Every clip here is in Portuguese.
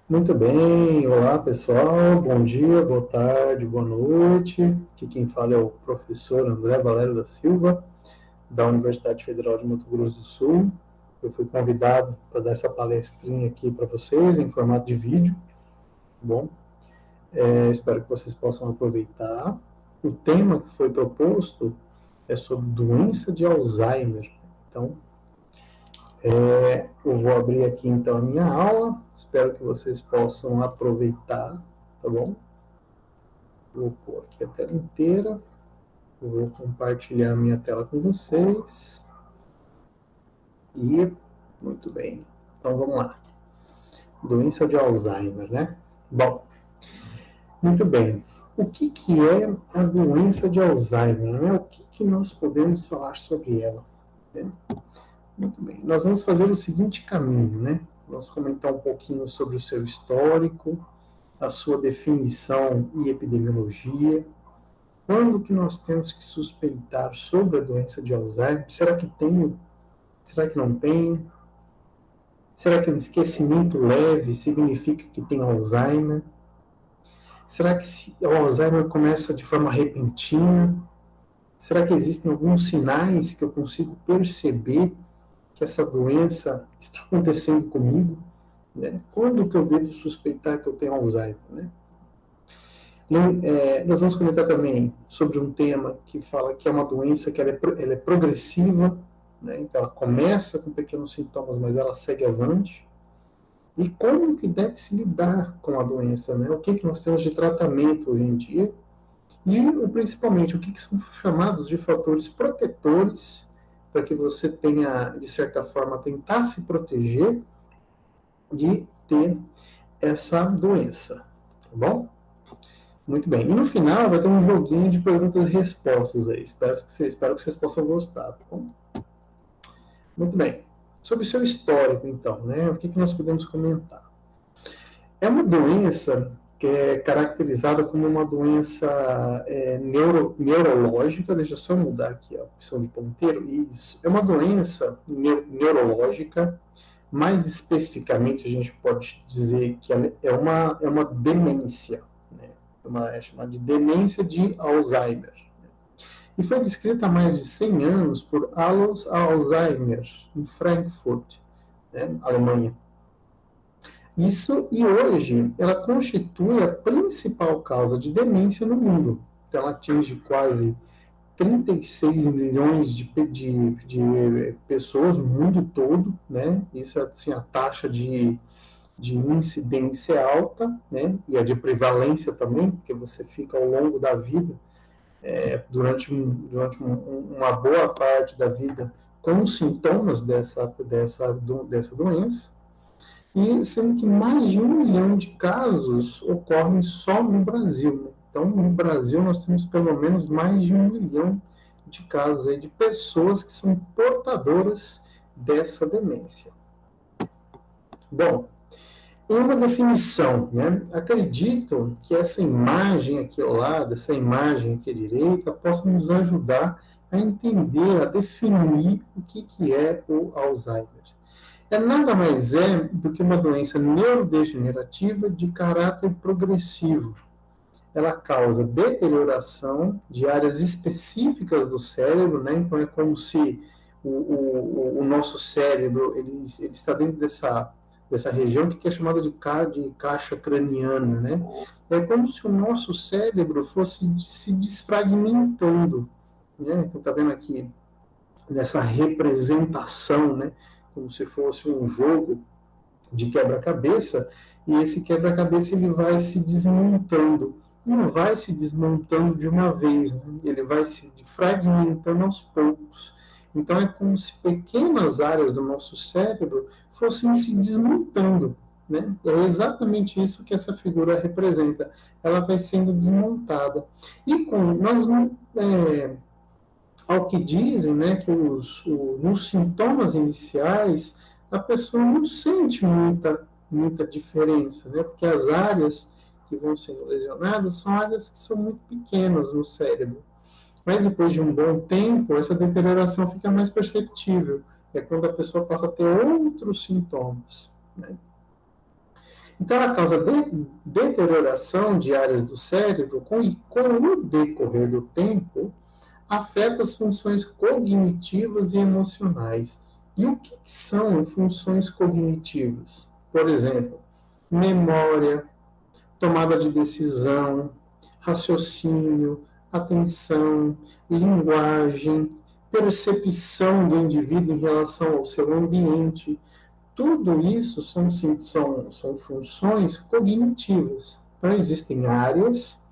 Muito bem, olá pessoal, bom dia, boa tarde, boa noite. Aqui quem fala é o professor André Valério da Silva, da Universidade Federal de Mato Grosso do Sul. Eu fui convidado para dar essa palestrinha aqui para vocês em formato de vídeo. Bom, espero que vocês possam aproveitar. O tema que foi proposto é sobre doença de Alzheimer. Então, eu vou abrir aqui então a minha aula, espero que vocês possam aproveitar, tá bom? Vou pôr aqui a tela inteira, vou compartilhar minha tela com vocês. E, muito bem, então vamos lá. Doença de Alzheimer, né? Bom, muito bem. O que é a doença de Alzheimer, né? O que nós podemos falar sobre ela? Né? Muito bem. Nós vamos fazer o seguinte caminho, né? Vamos comentar um pouquinho sobre o seu histórico, a sua definição e epidemiologia. Quando que nós temos que suspeitar sobre a doença de Alzheimer? Será que tem? Será que não tem? Será que um esquecimento leve significa que tem Alzheimer? Será que o Alzheimer começa de forma repentina? Será que existem alguns sinais que eu consigo perceber que essa doença está acontecendo comigo? Né? Quando que eu devo suspeitar que eu tenho Alzheimer? Né? Nós vamos comentar também sobre um tema que fala que é uma doença que ela é progressiva, né? Então ela começa com pequenos sintomas, mas ela segue avante. E como que deve se lidar com a doença, né? O que nós temos de tratamento hoje em dia e, principalmente, o que são chamados de fatores protetores para que você tenha, de certa forma, tentar se proteger de ter essa doença, tá bom? Muito bem. E no final vai ter um joguinho de perguntas e respostas aí. Espero que vocês possam gostar, tá bom? Muito bem. Sobre o seu histórico, então, né? O que nós podemos comentar? É uma doença que é caracterizada como uma doença neurológica. Deixa eu só mudar aqui a opção de ponteiro. Isso. É uma doença neurológica. Mais especificamente, a gente pode dizer que é uma demência. Né? É chamada de demência de Alzheimer. E foi descrita há mais de 100 anos por Alois Alzheimer, em Frankfurt, né, Alemanha. Isso, e hoje, ela constitui a principal causa de demência no mundo. Então, ela atinge quase 36 milhões de pessoas no mundo todo, né? Isso, assim, a taxa de incidência é alta, né? E a de prevalência também, porque você fica ao longo da vida, durante uma boa parte da vida, com os sintomas dessa doença. E sendo que mais de 1 milhão de casos ocorrem só no Brasil. Né? Então, no Brasil, nós temos pelo menos mais de 1 milhão de casos aí de pessoas que são portadoras dessa demência. Bom, em uma definição, né, acredito que essa imagem aqui ao lado, essa imagem aqui à direita, possa nos ajudar a entender, a definir o que é o Alzheimer. Nada mais do que uma doença neurodegenerativa de caráter progressivo. Ela causa deterioração de áreas específicas do cérebro, né? Então é como se o nosso cérebro ele está dentro dessa região que é chamada de caixa craniana, né? É como se o nosso cérebro fosse se desfragmentando, né? Então tá vendo aqui nessa representação, né? Como se fosse um jogo de quebra-cabeça, e esse quebra-cabeça ele vai se desmontando. Não vai se desmontando de uma vez, né? Ele vai se fragmentando aos poucos. Então é como se pequenas áreas do nosso cérebro fossem se desmontando. Né? É exatamente isso que essa figura representa. Ela vai sendo desmontada. E ao que dizem, né, que nos sintomas iniciais, a pessoa não sente muita diferença, né, porque as áreas que vão sendo lesionadas são áreas que são muito pequenas no cérebro. Mas depois de um bom tempo, essa deterioração fica mais perceptível. É quando a pessoa passa a ter outros sintomas. Né? Então, ela causa deterioração de áreas do cérebro e, com o decorrer do tempo, afeta as funções cognitivas e emocionais. E o que são funções cognitivas? Por exemplo, memória, tomada de decisão, raciocínio, atenção, linguagem, percepção do indivíduo em relação ao seu ambiente. Tudo isso são funções cognitivas. Então, existem áreas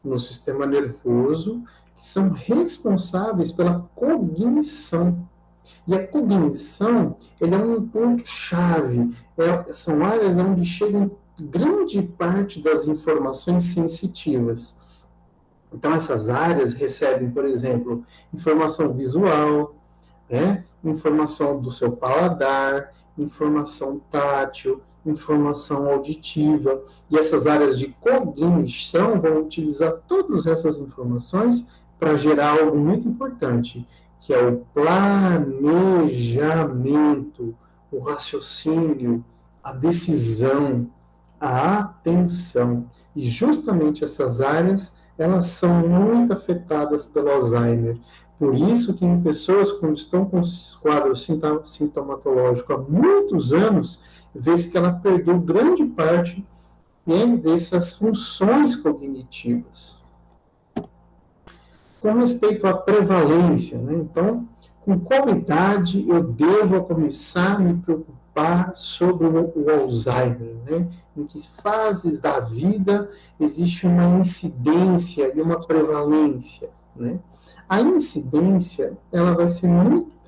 no sistema nervoso que são responsáveis pela cognição. E a cognição ele é um ponto-chave. São áreas onde chegam grande parte das informações sensitivas. Então, essas áreas recebem, por exemplo, informação visual, né? Informação do seu paladar, informação tátil, informação auditiva. E essas áreas de cognição vão utilizar todas essas informações para gerar algo muito importante, que é o planejamento, o raciocínio, a decisão, a atenção. E justamente essas áreas, elas são muito afetadas pelo Alzheimer. Por isso que em pessoas que estão com quadro sintomatológico há muitos anos, vê-se que ela perdeu grande parte dessas funções cognitivas. Com respeito à prevalência, né? Então, com qual idade eu devo começar a me preocupar sobre o Alzheimer, né? Em que fases da vida existe uma incidência e uma prevalência, né? A incidência, ela vai ser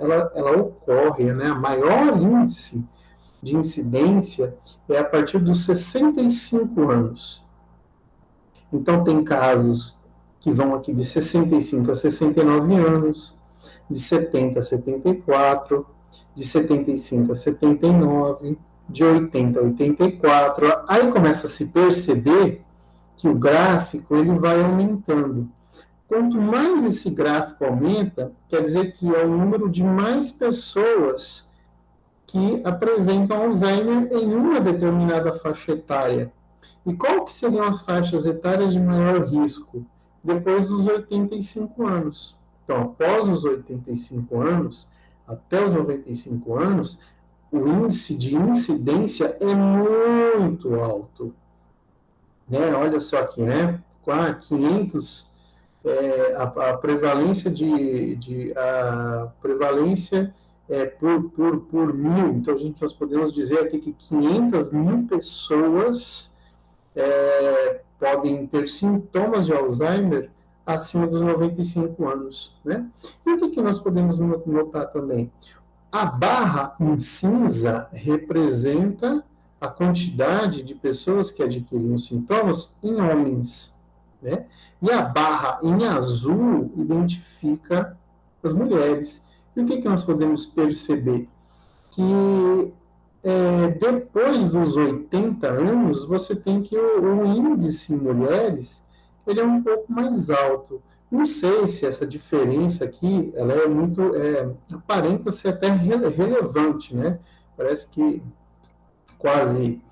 ela ocorre, né? A maior índice de incidência é a partir dos 65 anos. Então, tem casos que vão aqui de 65 a 69 anos, de 70 a 74, de 75 a 79, de 80 a 84. Aí começa a se perceber que o gráfico ele vai aumentando. Quanto mais esse gráfico aumenta, quer dizer que é o número de mais pessoas que apresentam Alzheimer em uma determinada faixa etária. E qual que seriam as faixas etárias de maior risco? Depois dos 85 anos. Então, após os 85 anos, até os 95 anos, o índice de incidência é muito alto. Né? Olha só aqui, né? 500, a prevalência a prevalência por mil. Então, nós podemos dizer aqui que 500 mil pessoas podem ter sintomas de Alzheimer acima dos 95 anos, né? E o que nós podemos notar também? A barra em cinza representa a quantidade de pessoas que adquiriram sintomas em homens, né? E a barra em azul identifica as mulheres. E o que nós podemos perceber? Que depois dos 80 anos, você tem que o índice em mulheres ele é um pouco mais alto. Não sei se essa diferença aqui ela é muito aparenta ser até relevante, né? Parece que quase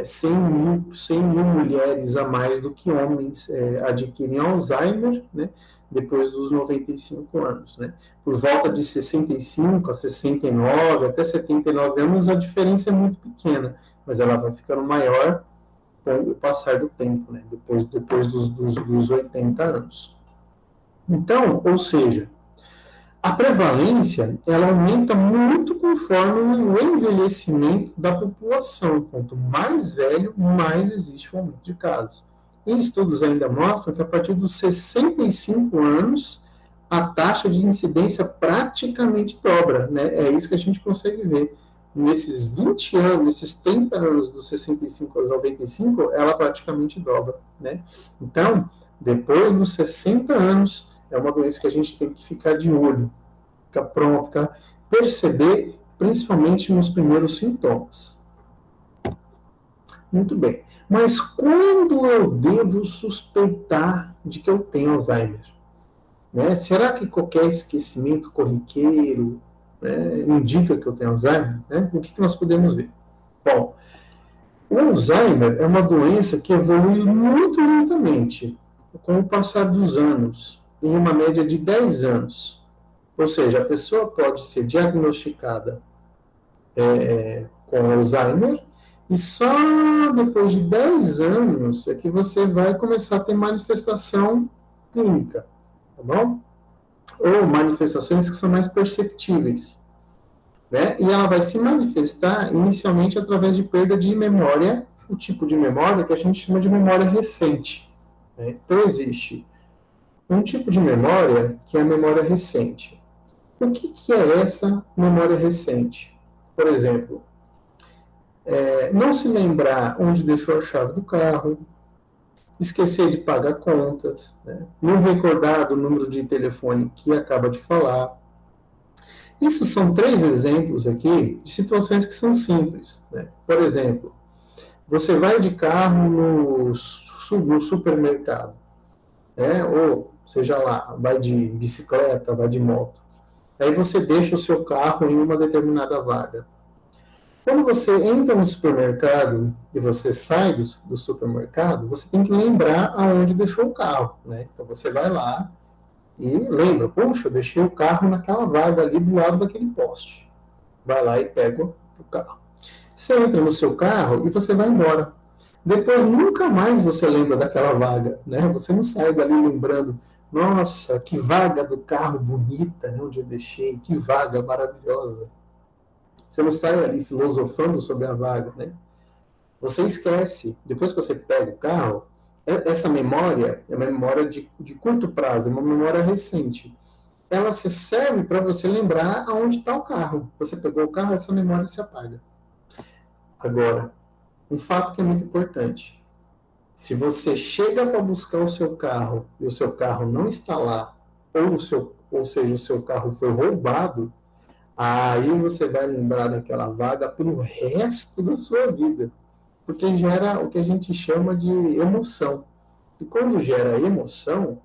100 mil mulheres a mais do que homens adquirem Alzheimer, né? Depois dos 95 anos, né? Por volta de 65 a 69, até 79 anos, a diferença é muito pequena, mas ela vai ficando maior com o passar do tempo, né? Depois dos 80 anos. Então, ou seja, a prevalência ela aumenta muito conforme o envelhecimento da população. Quanto mais velho, mais existe o aumento de casos. E estudos ainda mostram que a partir dos 65 anos, a taxa de incidência praticamente dobra, né? É isso que a gente consegue ver. Nesses 20 anos, nesses 30 anos, dos 65 aos 95, ela praticamente dobra, né? Então, depois dos 60 anos, é uma doença que a gente tem que ficar de olho, ficar pronto, perceber, principalmente nos primeiros sintomas. Muito bem. Mas quando eu devo suspeitar de que eu tenho Alzheimer? Né? Será que qualquer esquecimento corriqueiro, né, indica que eu tenho Alzheimer? Né? O que nós podemos ver? Bom, O Alzheimer é uma doença que evolui muito lentamente, com o passar dos anos, em uma média de 10 anos. Ou seja, a pessoa pode ser diagnosticada com Alzheimer e só depois de 10 anos é que você vai começar a ter manifestação clínica, tá bom? Ou manifestações que são mais perceptíveis. Né? E ela vai se manifestar inicialmente através de perda de memória, o tipo de memória que a gente chama de memória recente. Né? Então, existe um tipo de memória que é a memória recente. O que é essa memória recente? Por exemplo, não se lembrar onde deixou a chave do carro, esquecer de pagar contas, né? Não recordar do número de telefone que acaba de falar. Isso são 3 exemplos aqui de situações que são simples. Né? Por exemplo, você vai de carro no supermercado, né? Ou seja lá, vai de bicicleta, vai de moto. Aí você deixa o seu carro em uma determinada vaga. Quando você entra no supermercado e você sai do supermercado, você tem que lembrar aonde deixou o carro. Né? Então você vai lá e lembra, poxa, eu deixei o carro naquela vaga ali do lado daquele poste. Vai lá e pega o carro. Você entra no seu carro e você vai embora. Depois nunca mais você lembra daquela vaga, né? Você não sai dali lembrando, nossa, que vaga do carro bonita, né, onde eu deixei, que vaga maravilhosa. Você não sai ali filosofando sobre a vaga, né? Você esquece. Depois que você pega o carro, essa memória é uma memória de curto prazo, é uma memória recente. Ela se serve para você lembrar aonde está o carro. Você pegou o carro, essa memória se apaga. Agora, um fato que é muito importante. Se você chega para buscar o seu carro e o seu carro não está lá, ou seja, o seu carro foi roubado, aí você vai lembrar daquela vaga pelo resto da sua vida. Porque gera o que a gente chama de emoção. E quando gera emoção,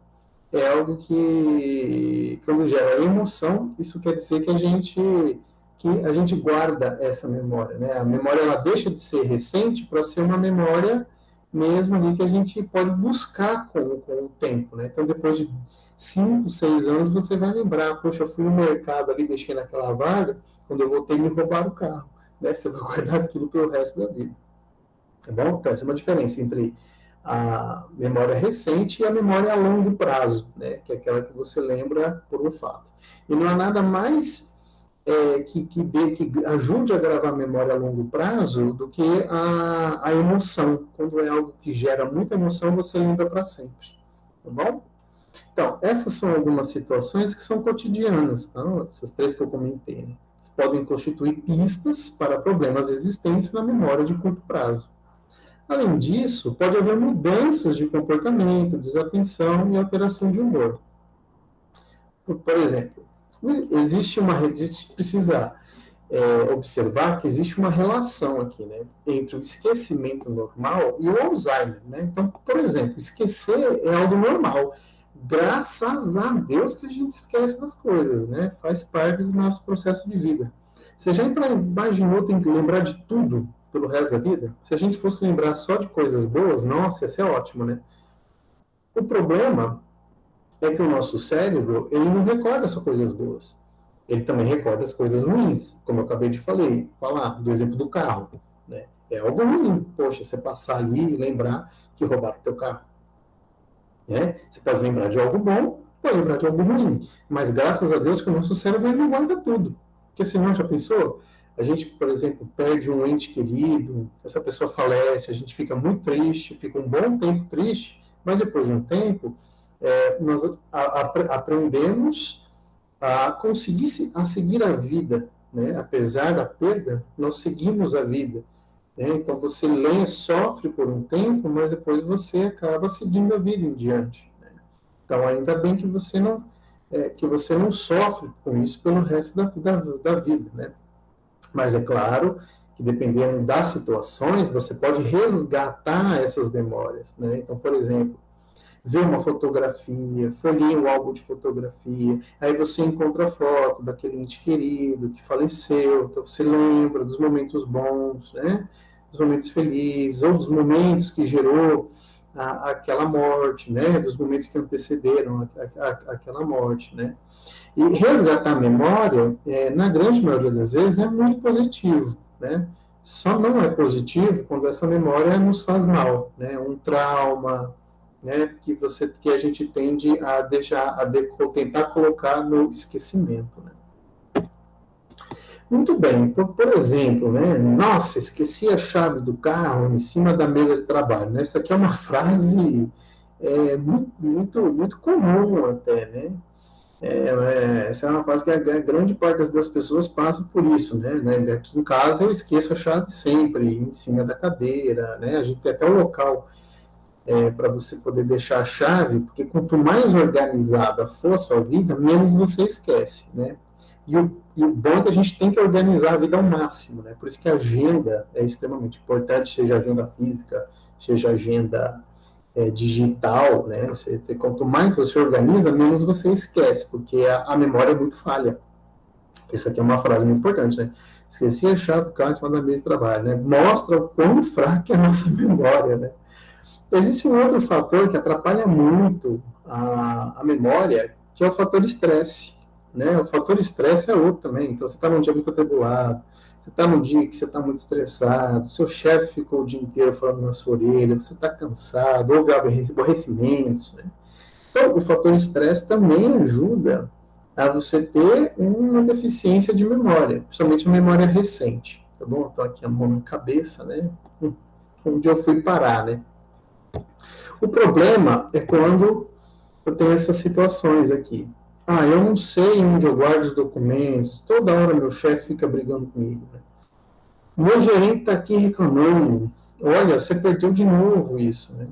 é algo que, quando gera emoção, isso quer dizer que a gente guarda essa memória, né? A memória ela deixa de ser recente para ser uma memória mesmo ali que a gente pode buscar com o tempo, né? Então, depois de 5, 6 anos, você vai lembrar, poxa, eu fui no mercado ali, deixei naquela vaga, quando eu voltei, me roubaram o carro, né? Você vai guardar aquilo pelo resto da vida, tá bom? Então, essa é uma diferença entre a memória recente e a memória a longo prazo, né? Que é aquela que você lembra por um fato. E não há nada mais que ajude a gravar a memória a longo prazo do que a emoção. Quando é algo que gera muita emoção, você lembra para sempre. Tá bom? Então, essas são algumas situações que são cotidianas, tá? Essas 3 que eu comentei. Né? Podem constituir pistas para problemas existentes na memória de curto prazo. Além disso, pode haver mudanças de comportamento, desatenção e alteração de humor. Por exemplo, precisa observar que existe uma relação aqui, né, entre o esquecimento normal e o Alzheimer, né? Então, por exemplo, esquecer é algo normal. Graças a Deus que a gente esquece das coisas, né? Faz parte do nosso processo de vida. Você já imaginou tem que lembrar de tudo pelo resto da vida? Se a gente fosse lembrar só de coisas boas, nossa, ia ser ótimo, né? O problema é que o nosso cérebro, ele não recorda só coisas boas. Ele também recorda as coisas ruins, como eu acabei de falar do exemplo do carro. Né? É algo ruim, poxa, você passar ali e lembrar que roubaram o teu carro. Né? Você pode lembrar de algo bom, pode lembrar de algo ruim, mas graças a Deus que o nosso cérebro ele não guarda tudo. Porque senão, já pensou? A gente, por exemplo, perde um ente querido, essa pessoa falece, a gente fica muito triste, fica um bom tempo triste, mas depois de um tempo, nós aprendemos a conseguir a seguir a vida, né? Apesar da perda, nós seguimos a vida. Né? Então você sofre por um tempo, mas depois você acaba seguindo a vida em diante. Né? Então ainda bem que você não sofre com isso pelo resto da vida, né? Mas é claro que dependendo das situações, você pode resgatar essas memórias, né? Então, por exemplo, ver uma fotografia, folheia um álbum de fotografia, aí você encontra a foto daquele ente querido que faleceu, então você lembra dos momentos bons, né? dos momentos felizes, ou dos momentos que gerou aquela morte, né? Dos momentos que antecederam aquela morte, né? E resgatar a memória, na grande maioria das vezes, é muito positivo, né? Só não é positivo quando essa memória nos faz mal, né? Um trauma, né? Que a gente tende a tentar colocar no esquecimento, né? Muito bem, por exemplo, né? Nossa, esqueci a chave do carro em cima da mesa de trabalho, né? Essa aqui é uma frase muito comum até, né? Essa é uma fase que a grande parte das pessoas passam por isso, né? Aqui em casa eu esqueço a chave sempre em cima da cadeira, né? A gente tem até um local para você poder deixar a chave, porque quanto mais organizada for a sua vida, menos você esquece, né? E o bom é que a gente tem que organizar a vida ao máximo, né? Por isso que a agenda é extremamente importante, seja agenda física, seja agenda digital, né? Quanto mais você organiza, menos você esquece, porque a memória é muito falha. Essa aqui é uma frase muito importante, né? Esqueci a chave do carro em cima da mesa de trabalho, né? Mostra o quão fraca é a nossa memória, né? Existe um outro fator que atrapalha muito a memória, que é o fator estresse, né? O fator estresse é outro também. Então, você está num dia muito atribulado, você está num dia que você está muito estressado, seu chefe ficou o dia inteiro falando na sua orelha, você está cansado, houve aborrecimentos, né? Então, o fator estresse também ajuda a você ter uma deficiência de memória, principalmente a memória recente, tá bom? Então, aqui a mão na cabeça, né? Onde eu fui parar, né? O problema é quando eu tenho essas situações aqui. Eu não sei onde eu guardo os documentos, toda hora meu chefe fica brigando comigo, né? Meu gerente está aqui reclamando. Olha, você perdeu de novo isso, né?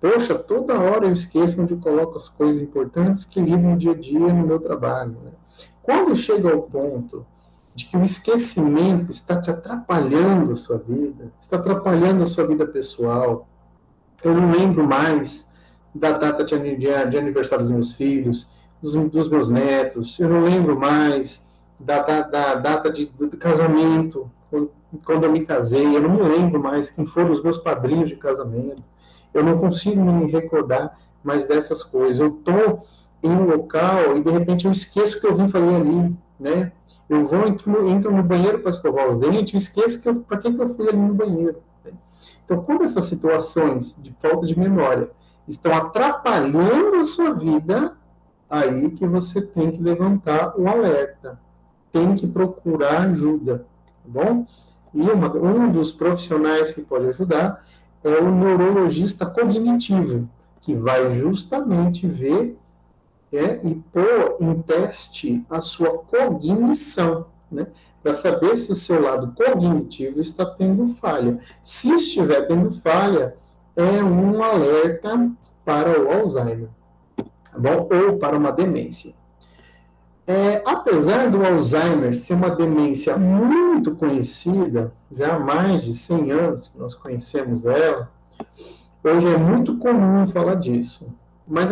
Poxa, toda hora eu esqueço onde eu coloco as coisas importantes que lidam no dia a dia no meu trabalho, né? Quando chega ao ponto de que o esquecimento está te atrapalhando a sua vida, está atrapalhando a sua vida pessoal, eu não lembro mais da data de aniversário dos meus filhos, dos meus netos, eu não lembro mais da data do casamento, quando eu me casei, eu não me lembro mais quem foram os meus padrinhos de casamento, eu não consigo me recordar mais dessas coisas. Eu estou em um local e de repente eu esqueço o que eu vim fazer ali, né? Eu entro no banheiro para escovar os dentes, eu esqueço para que eu fui ali no banheiro. Né? Então, quando essas situações de falta de memória estão atrapalhando a sua vida, aí que você tem que levantar o alerta, tem que procurar ajuda, tá bom? E um dos profissionais que pode ajudar é o neurologista cognitivo, que vai justamente ver e pôr em teste a sua cognição, né? Para saber se o seu lado cognitivo está tendo falha. Se estiver tendo falha, é um alerta para o Alzheimer, tá bom? Ou para uma demência. Apesar do Alzheimer ser uma demência muito conhecida, já há mais de 100 anos que nós conhecemos ela, hoje é muito comum falar disso. Mas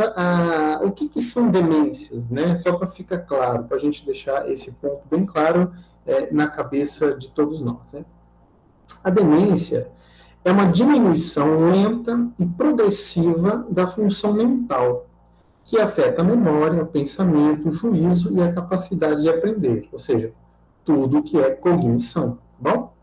o que são demências, né? Só para ficar claro, para a gente deixar esse ponto bem claro na cabeça de todos nós. Né? A demência é uma diminuição lenta e progressiva da função mental, que afeta a memória, o pensamento, o juízo e a capacidade de aprender, ou seja, tudo que é cognição. Bom,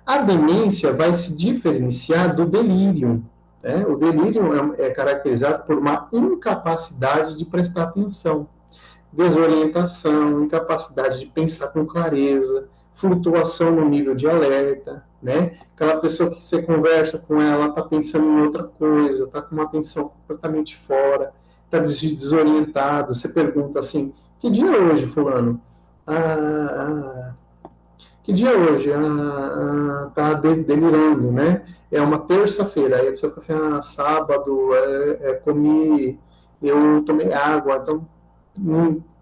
a demência vai se diferenciar do delírio. Né? O delírio é caracterizado por uma incapacidade de prestar atenção, desorientação, incapacidade de pensar com clareza, flutuação no nível de alerta, né? Aquela pessoa que você conversa com ela está pensando em outra coisa, está com uma atenção completamente fora, está desorientado. Você pergunta assim: que dia é hoje, fulano? Que dia é hoje? Tá delirando, né? É uma terça-feira. Aí a pessoa fala assim: sábado, comi, eu tomei água. Então,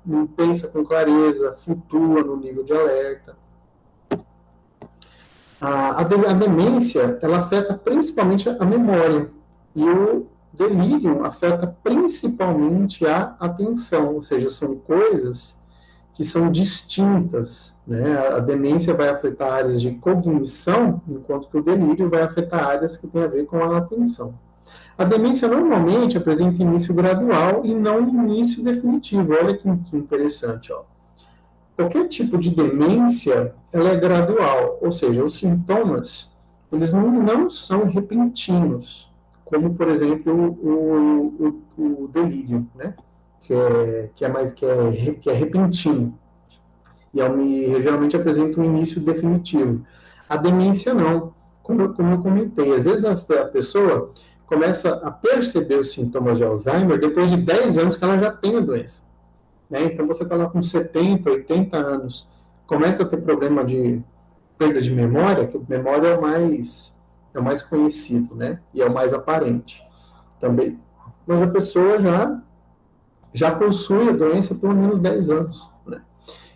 não pensa com clareza, flutua no nível de alerta. A demência, ela afeta principalmente a memória. E o delírio afeta principalmente a atenção. Ou seja, são coisas que são distintas. né? A demência vai afetar áreas de cognição, enquanto que o delírio vai afetar áreas que têm a ver com a atenção. A demência normalmente apresenta início gradual e não início definitivo. Olha que interessante, ó. Qualquer tipo de demência, ela é gradual, ou seja, os sintomas, eles não são repentinos, como, por exemplo, o delírio, né? Que é repentino geralmente apresenta um início definitivo. A demência não, como eu comentei, às vezes a pessoa começa a perceber os sintomas de Alzheimer depois de 10 anos que ela já tem a doença. Né? Então você está lá com 70, 80 anos, começa a ter problema de perda de memória, que a memória é o mais conhecido, né? E é o mais aparente também. Mas a pessoa já possui a doença há pelo menos 10 anos. Né?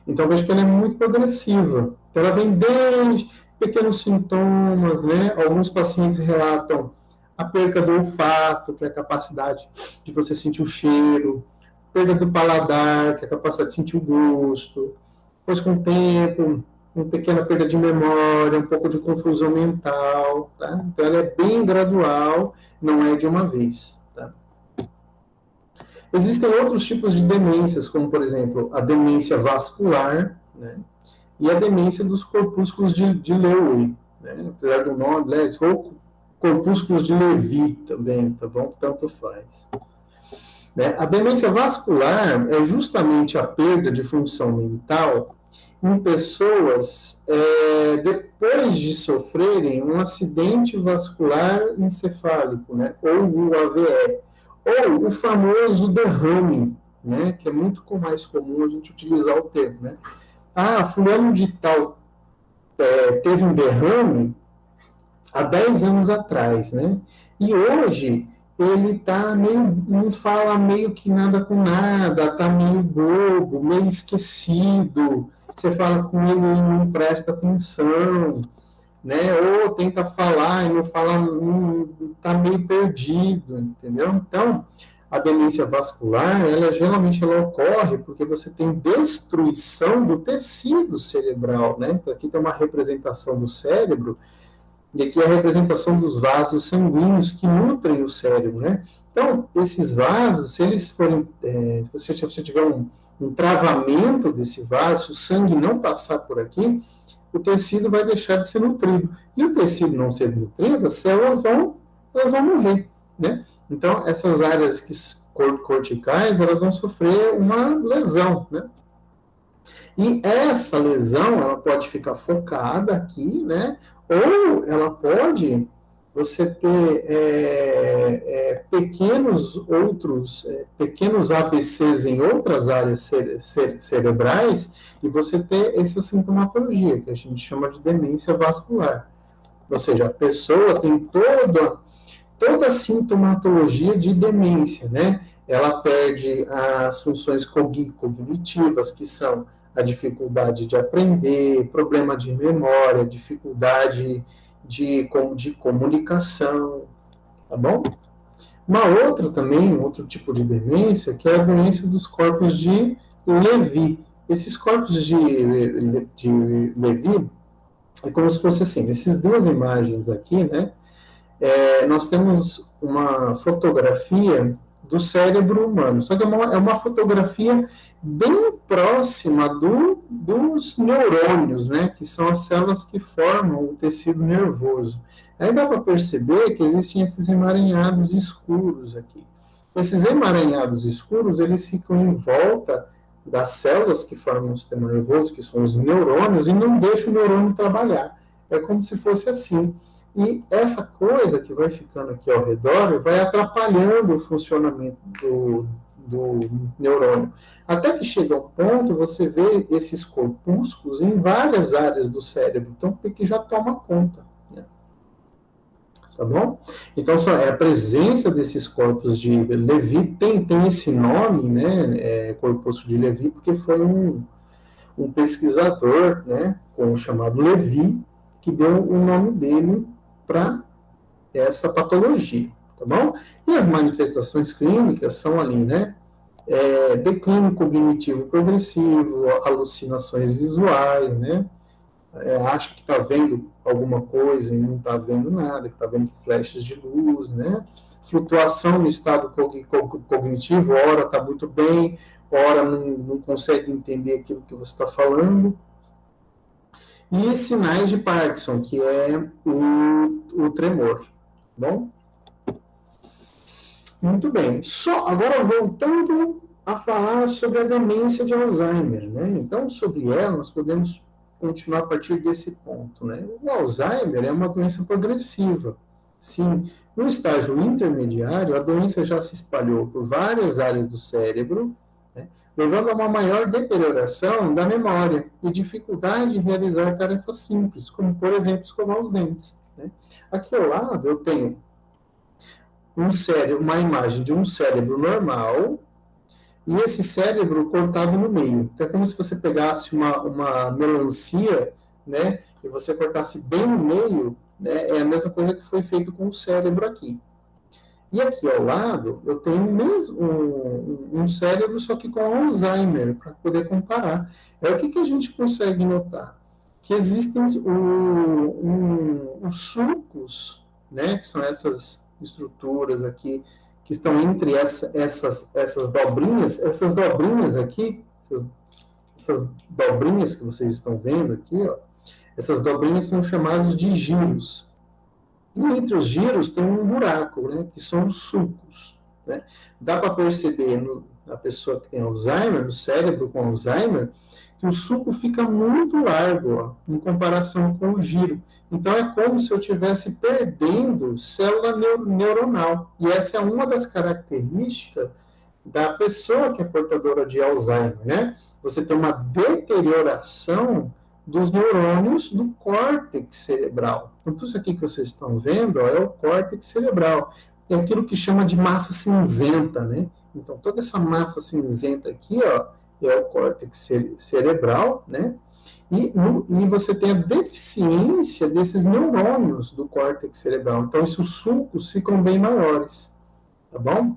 Então, vejo que ela é muito progressiva. Então, ela vem desde pequenos sintomas, né? Alguns pacientes relatam a perda do olfato, que é a capacidade de você sentir o cheiro, perda do paladar, que é a capacidade de sentir o gosto. Depois, com o tempo, uma pequena perda de memória, um pouco de confusão mental, tá? Então, ela é bem gradual, não é de uma vez, tá? Existem outros tipos de demências, como, por exemplo, a demência vascular, né? E a demência dos corpúsculos de Lewy, né? Apesar do nome, né? Ou corpúsculos de Levy também, tá bom? Tanto faz. Né? A demência vascular é justamente a perda de função mental em pessoas depois de sofrerem um acidente vascular encefálico, né? Ou o AVE, ou o famoso derrame, né? Que é muito mais comum a gente utilizar o termo, né? Ah, fulano de tal teve um derrame há 10 anos atrás, né? E hoje ele tá meio, não fala meio que nada com nada, tá meio bobo, meio esquecido. Você fala com ele e não presta atenção, né? Ou tenta falar e não fala, tá meio perdido, entendeu? Então, a demência vascular, geralmente ela ocorre porque você tem destruição do tecido cerebral, né? Então, aqui tem uma representação do cérebro e aqui a representação dos vasos sanguíneos que nutrem o cérebro, né? Então, esses vasos, se eles forem, se você tiver um travamento desse vaso, se o sangue não passar por aqui, o tecido vai deixar de ser nutrido. E o tecido não ser nutrido, as células elas vão morrer, né? Então, essas áreas corticais, elas vão sofrer uma lesão, né? E essa lesão, ela pode ficar focada aqui, né? Ou ela pode você ter pequenos AVCs em outras áreas cerebrais e você ter essa sintomatologia, que a gente chama de demência vascular. Ou seja, a pessoa tem toda a sintomatologia de demência, né? Ela perde as funções cognitivas, que são a dificuldade de aprender, problema de memória, dificuldade de comunicação, tá bom? Um outro tipo de demência, que é a doença dos corpos de Levy. Esses corpos de Levy é como se fosse assim, essas duas imagens aqui, né? Nós temos uma fotografia do cérebro humano, só que é uma fotografia bem próxima dos neurônios, né, que são as células que formam o tecido nervoso. Aí dá para perceber que existem esses emaranhados escuros aqui. Esses emaranhados escuros, eles ficam em volta das células que formam o sistema nervoso, que são os neurônios, e não deixam o neurônio trabalhar. É como se fosse assim. E essa coisa que vai ficando aqui ao redor vai atrapalhando o funcionamento do neurônio. Até que chega um ponto, você vê esses corpúsculos em várias áreas do cérebro, então porque já toma conta. Né? Tá bom? Então, a presença desses corpos de Levy tem esse nome, né, corpúsculo de Levy, porque foi um pesquisador, né, chamado Levy, que deu o nome dele para essa patologia, tá bom? E as manifestações clínicas são ali, né? declínio cognitivo progressivo, alucinações visuais, né? Acha que está vendo alguma coisa e não está vendo nada, que está vendo flashes de luz, né? Flutuação no estado cognitivo, ora está muito bem, ora não consegue entender aquilo que você está falando. E sinais de Parkinson, que é o tremor, tá bom? Muito bem. Agora voltando a falar sobre a demência de Alzheimer, né? Então, sobre ela, nós podemos continuar a partir desse ponto, né? O Alzheimer é uma doença progressiva. Sim, no estágio intermediário, a doença já se espalhou por várias áreas do cérebro, né? Levando a uma maior deterioração da memória e dificuldade em realizar tarefas simples, como, por exemplo, escovar os dentes, né? Aqui ao lado eu tenho uma imagem de um cérebro normal e esse cérebro cortado no meio. Então é como se você pegasse uma melancia, né, e você cortasse bem no meio, né, é a mesma coisa que foi feito com o cérebro aqui. E aqui ao lado eu tenho um cérebro, só que com Alzheimer, para poder comparar. O que a gente consegue notar? Que existem os sulcos, né, que são essas estruturas aqui, que estão entre essas dobrinhas aqui, essas dobrinhas que vocês estão vendo aqui, ó, essas dobrinhas são chamadas de giros. E entre os giros tem um buraco, né, que são os sulcos, né? Dá para perceber na pessoa que tem Alzheimer, no cérebro com Alzheimer, que o sulco fica muito largo, ó, em comparação com o giro. Então, é como se eu estivesse perdendo célula neuronal. E essa é uma das características da pessoa que é portadora de Alzheimer, né? Você tem uma deterioração dos neurônios do córtex cerebral. Então, tudo isso aqui que vocês estão vendo, ó, é o córtex cerebral. É aquilo que chama de massa cinzenta, né? Então, toda essa massa cinzenta aqui, ó, é o córtex cerebral, né? E você tem a deficiência desses neurônios do córtex cerebral. Então, esses sulcos ficam bem maiores, tá bom?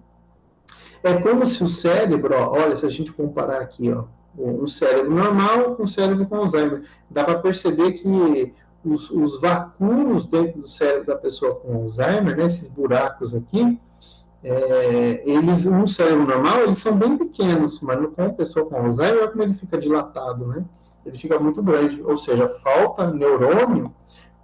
É como se o cérebro, ó, olha, se a gente comparar aqui, ó, um cérebro normal com um cérebro com Alzheimer, dá para perceber que os vacúolos dentro do cérebro da pessoa com Alzheimer, né, esses buracos aqui, eles, no cérebro normal, eles são bem pequenos, mas com a pessoa com Alzheimer, olha como ele fica dilatado, né? Ele fica muito grande, ou seja, falta neurônio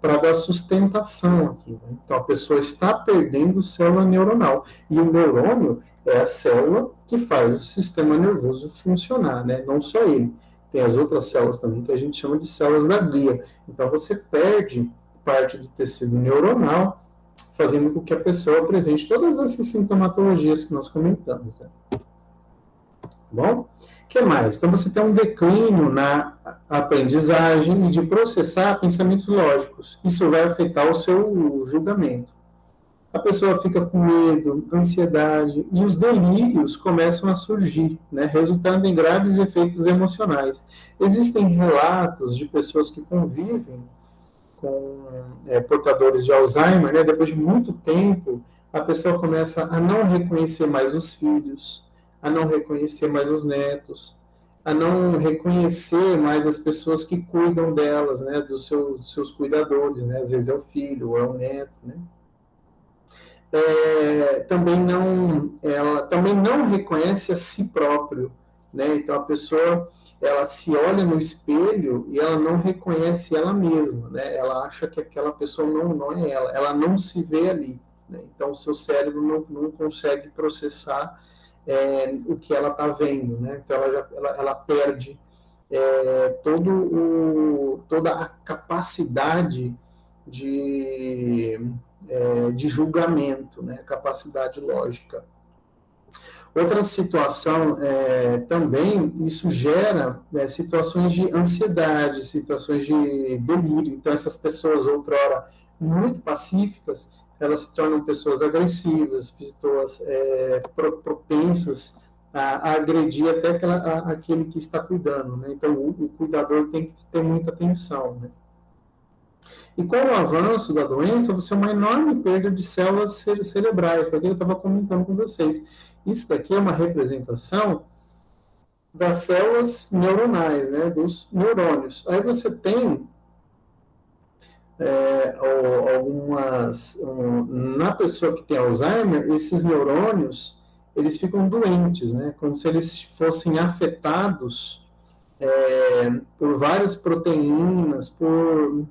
para dar sustentação aqui, né? Então, a pessoa está perdendo célula neuronal, e o neurônio é a célula que faz o sistema nervoso funcionar, né? Não só ele. Tem as outras células também que a gente chama de células da glia. Então, você perde parte do tecido neuronal, fazendo com que a pessoa apresente todas essas sintomatologias que nós comentamos, né? Bom, o que mais? Então, você tem um declínio na aprendizagem e de processar pensamentos lógicos. Isso vai afetar o seu julgamento. A pessoa fica com medo, ansiedade, e os delírios começam a surgir, né, resultando em graves efeitos emocionais. Existem relatos de pessoas que convivem com portadores de Alzheimer, né, depois de muito tempo, a pessoa começa a não reconhecer mais os filhos, a não reconhecer mais os netos, a não reconhecer mais as pessoas que cuidam delas, né, dos seus cuidadores, né, às vezes é o filho ou é o neto, né. Ela também não reconhece a si próprio, né? Então a pessoa ela se olha no espelho e ela não reconhece ela mesma, né? Ela acha que aquela pessoa não é ela não se vê ali, né? Então o seu cérebro não consegue processar o que ela está vendo, né? Então ela perde toda a capacidade de julgamento, né, capacidade lógica. Outra situação também, isso gera situações de ansiedade, situações de delírio. Então, essas pessoas, outrora muito pacíficas, elas se tornam pessoas agressivas, pessoas propensas a agredir até aquele que está cuidando, né? Então, o cuidador tem que ter muita atenção, né? E com o avanço da doença, você tem uma enorme perda de células cerebrais, que eu estava comentando com vocês. Isso daqui é uma representação das células neuronais, né, dos neurônios. Aí você tem na pessoa que tem Alzheimer, esses neurônios, eles ficam doentes, né, como se eles fossem afetados por várias proteínas, como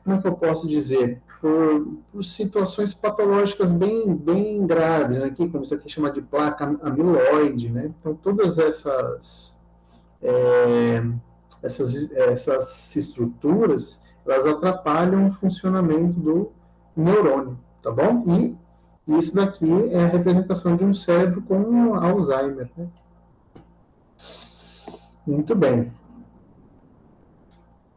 é que eu posso dizer, por situações patológicas bem graves, né? Aqui, como isso aqui chama de placa amiloide, né? Então, todas essas estruturas, elas atrapalham o funcionamento do neurônio, tá bom? E isso daqui é a representação de um cérebro com Alzheimer, né? Muito bem.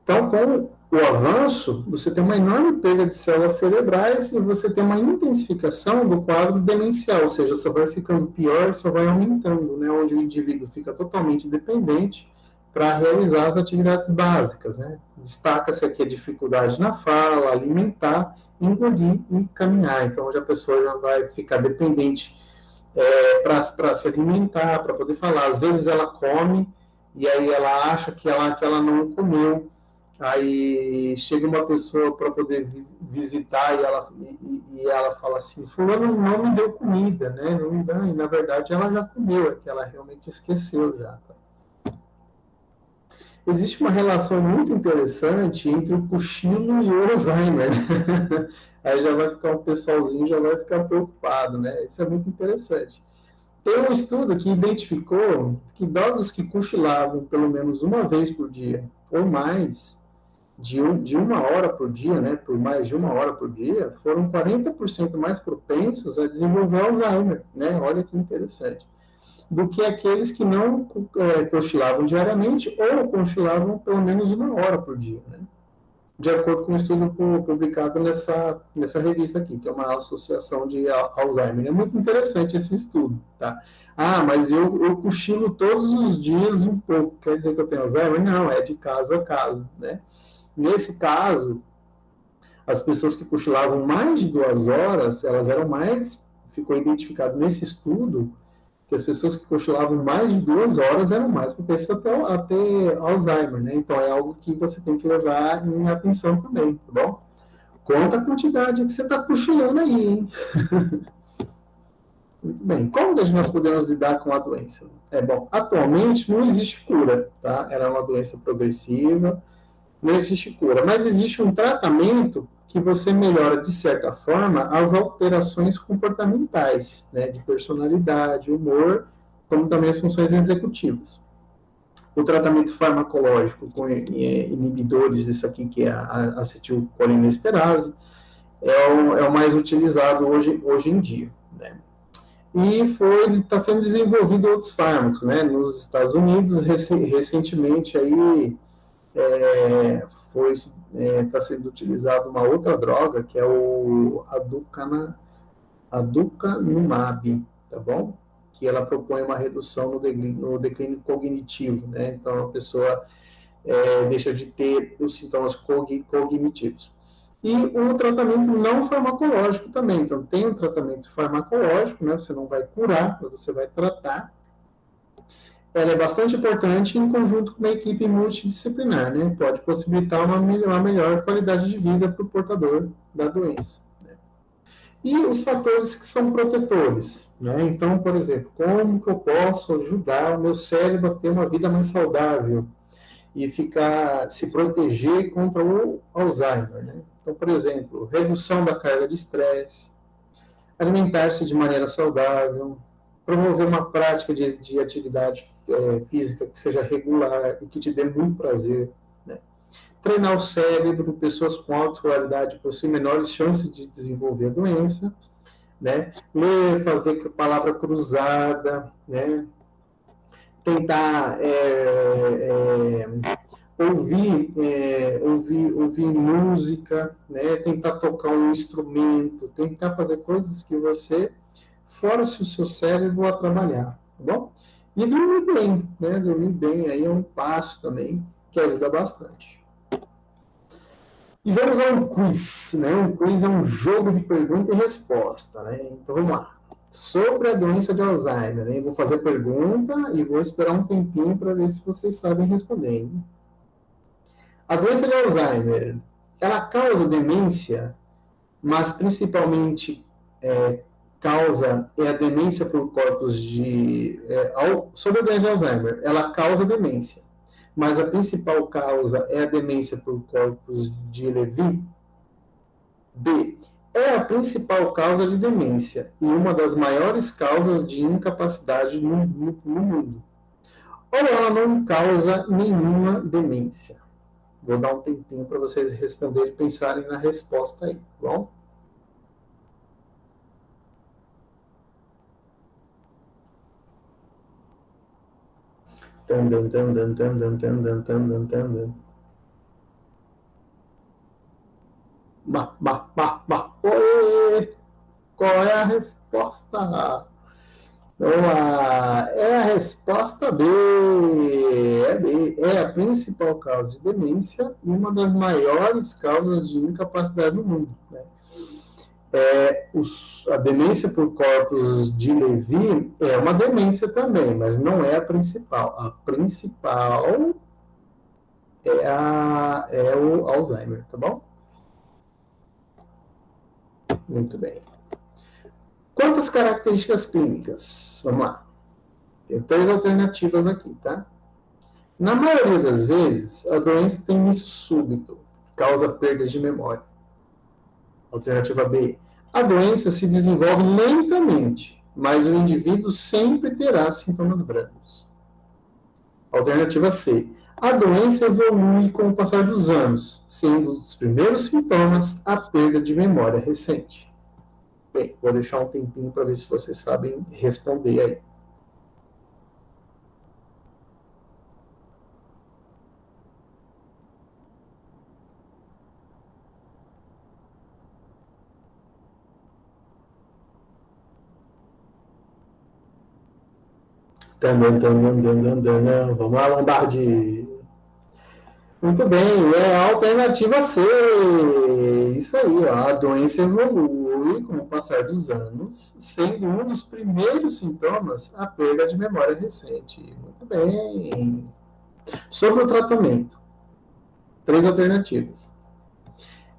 Então, com o avanço, você tem uma enorme perda de células cerebrais e você tem uma intensificação do quadro demencial, ou seja, só vai ficando pior, só vai aumentando, né, onde o indivíduo fica totalmente dependente para realizar as atividades básicas, né? Destaca-se aqui a dificuldade na fala, alimentar, engolir e caminhar. Então, hoje a pessoa já vai ficar dependente para se alimentar, para poder falar. Às vezes ela come e aí ela acha que ela não comeu. Aí chega uma pessoa para poder visitar e ela fala assim, fulano não me deu comida, né? Não me dá, e na verdade ela já comeu, é que ela realmente esqueceu já. Tá? Existe uma relação muito interessante entre o cochilo e o Alzheimer. Aí já vai ficar um pessoalzinho, já vai ficar preocupado, né? Isso é muito interessante. Tem um estudo que identificou que idosos que cochilavam pelo menos uma vez por dia ou mais, de uma hora por dia, né, por mais de uma hora por dia, foram 40% mais propensos a desenvolver Alzheimer, né? Olha que interessante. Do que aqueles que não cochilavam diariamente ou cochilavam pelo menos uma hora por dia, né? De acordo com um estudo publicado nessa revista aqui, que é uma associação de Alzheimer. É muito interessante esse estudo, tá? Ah, mas eu cochilo todos os dias um pouco, quer dizer que eu tenho Alzheimer? Não, é de caso a caso, né? Nesse caso, as pessoas que cochilavam mais de 2 horas, elas eram mais, ficou identificado nesse estudo, que as pessoas que cochilavam mais de 2 horas eram mais propensas a ter Alzheimer, né? Então é algo que você tem que levar em atenção também, tá bom? Conta a quantidade que você está cochilando aí, hein? Muito bem. Como nós podemos lidar com a doença? Bom, atualmente não existe cura, tá? Era uma doença progressiva, não existe cura, mas existe um tratamento que você melhora, de certa forma, as alterações comportamentais, né, de personalidade, humor, como também as funções executivas. O tratamento farmacológico com inibidores, isso aqui que é a acetilcolinesterase, é o mais utilizado hoje em dia, né? E está sendo desenvolvido outros fármacos, né? Nos Estados Unidos, recentemente aí está sendo utilizada uma outra droga, que é o aducanumab, tá bom? Que ela propõe uma redução no declínio cognitivo, né? Então, a pessoa deixa de ter os sintomas cognitivos. E o tratamento não farmacológico também. Então, tem um tratamento farmacológico, né? Você não vai curar, você vai tratar. Ela é bastante importante em conjunto com uma equipe multidisciplinar, né? Pode possibilitar uma melhor qualidade de vida para o portador da doença. Né? E os fatores que são protetores, né? Então, por exemplo, como que eu posso ajudar o meu cérebro a ter uma vida mais saudável e se proteger contra o Alzheimer, né? Então, por exemplo, redução da carga de estresse, alimentar-se de maneira saudável, promover uma prática de atividade física que seja regular e que te dê muito prazer, né? Treinar o cérebro, pessoas com alta escolaridade possuem menores chances de desenvolver a doença, né? Ler, fazer palavra cruzada, né? Tentar ouvir música, né? Tentar tocar um instrumento, tentar fazer coisas que você force o seu cérebro a trabalhar, tá bom? E dormir bem, né? Dormir bem aí é um passo também que ajuda bastante. E vamos a um quiz, né? Um quiz é um jogo de pergunta e resposta, né? Então vamos lá. sobre a doença de Alzheimer, hein? Vou fazer pergunta e vou esperar um tempinho para ver se vocês sabem responder, hein? A doença de Alzheimer, ela causa demência, mas principalmente causa a demência por corpos de... sobre a doença de Alzheimer, ela causa demência, mas a principal causa é a demência por corpos de Levy? B. É a principal causa de demência e uma das maiores causas de incapacidade no mundo. Ou ela não causa nenhuma demência? Vou dar um tempinho para vocês responderem e pensarem na resposta aí, tá bom? Oi! Qual é a resposta? Vamos lá. É a resposta B. É B. É a principal causa de demência e uma das maiores causas de incapacidade no mundo. Né? A demência por corpos de Levy é uma demência também, mas não é a principal. A principal é o Alzheimer, tá bom? Muito bem. Quantas características clínicas? Vamos lá. Tem 3 alternativas aqui, tá? Na maioria das vezes, a doença tem início súbito, causa perdas de memória. Alternativa B. A doença se desenvolve lentamente, mas o indivíduo sempre terá sintomas brandos. Alternativa C. A doença evolui com o passar dos anos, sendo os primeiros sintomas a perda de memória recente. Bem, vou deixar um tempinho para ver se vocês sabem responder aí. Vamos lá, Lombardi. Muito bem, é a alternativa C. Isso aí, ó, a doença evolui com o passar dos anos, sendo um dos primeiros sintomas a perda de memória recente. Muito bem. Sobre o tratamento, 3 alternativas.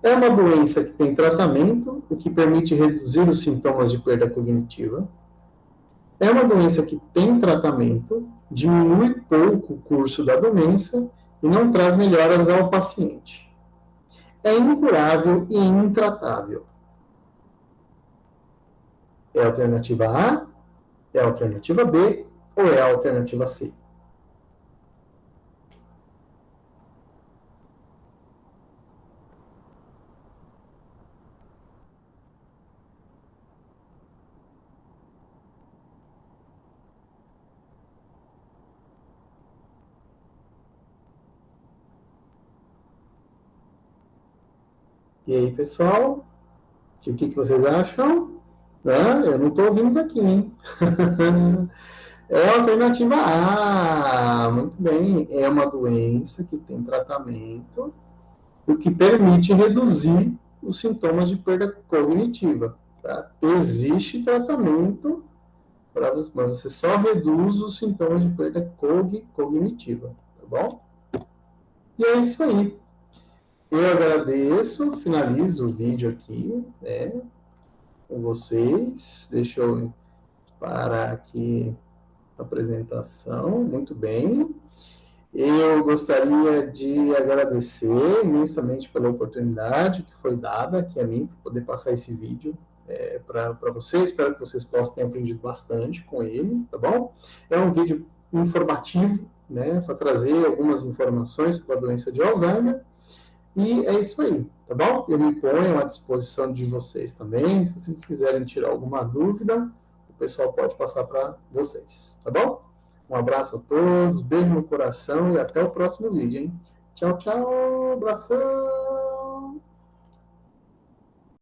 É uma doença que tem tratamento, o que permite reduzir os sintomas de perda cognitiva. É uma doença que tem tratamento, diminui pouco o curso da doença e não traz melhoras ao paciente. É incurável e intratável. É a alternativa A, é a alternativa B ou é a alternativa C? E aí, pessoal? O que vocês acham? Eu não estou ouvindo daqui, hein? É a alternativa A. Muito bem. É uma doença que tem tratamento, o que permite reduzir os sintomas de perda cognitiva. Tá? Existe tratamento para você, mas você só reduz os sintomas de perda cognitiva. Tá bom? E é isso aí. Eu agradeço, finalizo o vídeo aqui, né, com vocês. Deixa eu parar aqui a apresentação. Muito bem. Eu gostaria de agradecer imensamente pela oportunidade que foi dada aqui a mim, para poder passar esse vídeo para vocês. Espero que vocês possam ter aprendido bastante com ele, tá bom? É um vídeo informativo, né, para trazer algumas informações sobre a doença de Alzheimer. E é isso aí, tá bom? Eu me ponho à disposição de vocês também. Se vocês quiserem tirar alguma dúvida, o pessoal pode passar para vocês, tá bom? Um abraço a todos, beijo no coração e até o próximo vídeo, hein? Tchau, tchau, abração!